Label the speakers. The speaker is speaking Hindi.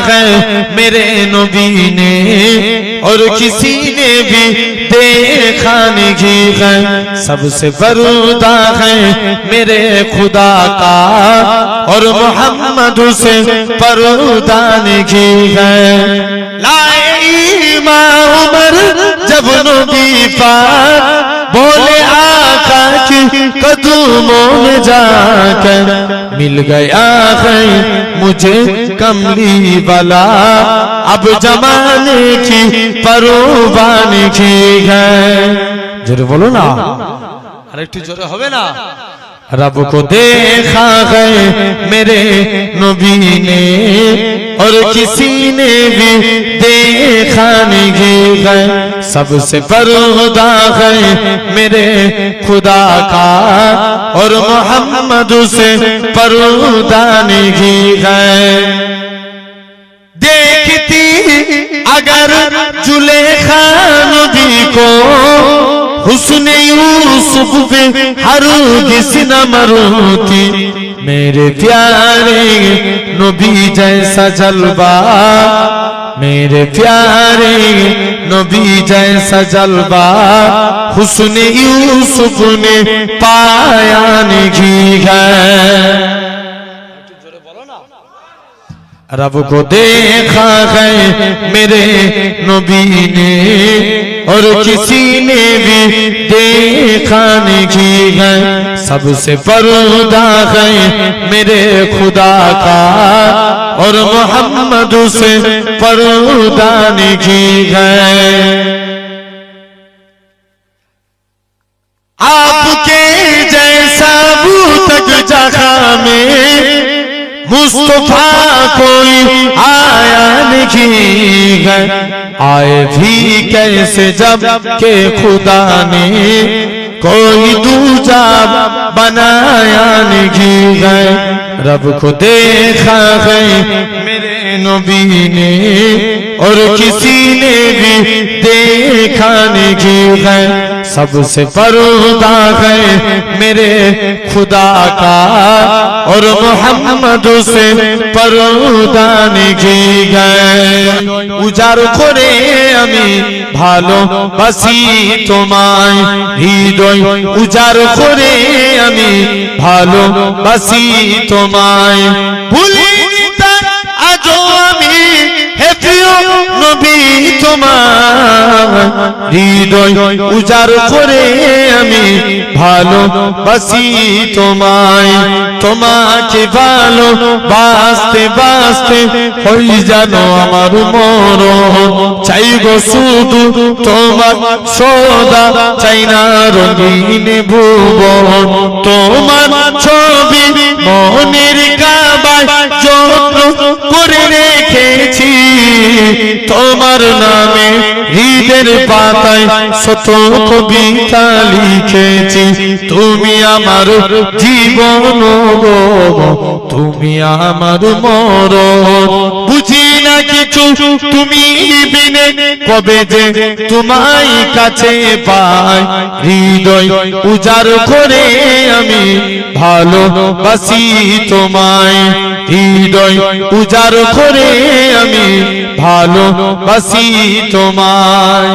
Speaker 1: है मेरे नबी ने और किसी ने भी देखा नहीं है। सबसे पर्दा है मेरे खुदा का और मोहम्मद से पर्दा नहीं है। लाए इमाम उमर जब नबी पाक बोले आका की कदमों में जाकर मिल गया है मुझे कमली वाला, अब जमाने की परवान की है। जोरे बोलो ना, अरे एक जोरे होवे ना। रब को देखा है मेरे नबी ने और किसी ने भी देखा नहीं है। सबसे पर्दा है मेरे खुदा का और मोहम्मद से पर्दा नहीं है। देखती अगर जुलेखा नबी को हुस्ने यूसुफ पे हरगिज़ न मरती। मेरे प्यारे नबी जैसा जलवा, मेरे प्यारे नबी जैसा जलवा हुस्ने यूसुफ ने पाया नहीं है। रब को देखा है मेरे नबी ने और किसी ने भी देखा नहीं है। सबसे पर्दा है मेरे खुदा का और मोहम्मद से पर्दा नहीं है। आपके जैसा बूतक जगह में मुस्तफा कोई आया नहीं है। आए भी कैसे जब के खुदा ने कोई दूजा बनाया नहीं है। रब को देखा है मेरे नबी ने और किसी ने भी देखा नहीं है। सबसे पर्दा है मेरे खुदा का और मोहम्मद से पर्दा नहीं है। उजाड़ করে আমি ভালোবাসি তোমায়, হৃদয় উজাড় করে আমি ভালোবাসি তোমায়। ভুলিনি তা আজও আমি হে প্রিয় নবী তোমায়, হৃদয় উজাড় করে আমি ভালোবাসি তোমায়। তোমাকে ভালোবাসতে বাসতে হই যেন আমার মরণ। চাই গো শুধু তোমার সদা, চাই না রঙিন ভুবন। তোমার ছবি মনের কাবায় যত্ন করে রেখেছি, তোমার নামে হৃদের পাতায় শত কবিতা লিখেছি। তুমি আমার জীবন গো, তুমি আমার মরণ। বুঝি না কিছু তুমি বিনে কবে যে তোমায় কাছে পাই। হৃদয় উজাড় করে আমি ভালোবাসি তোমায়, হৃদয় উজাড় করে আমি ভালোবাসি তোমায়।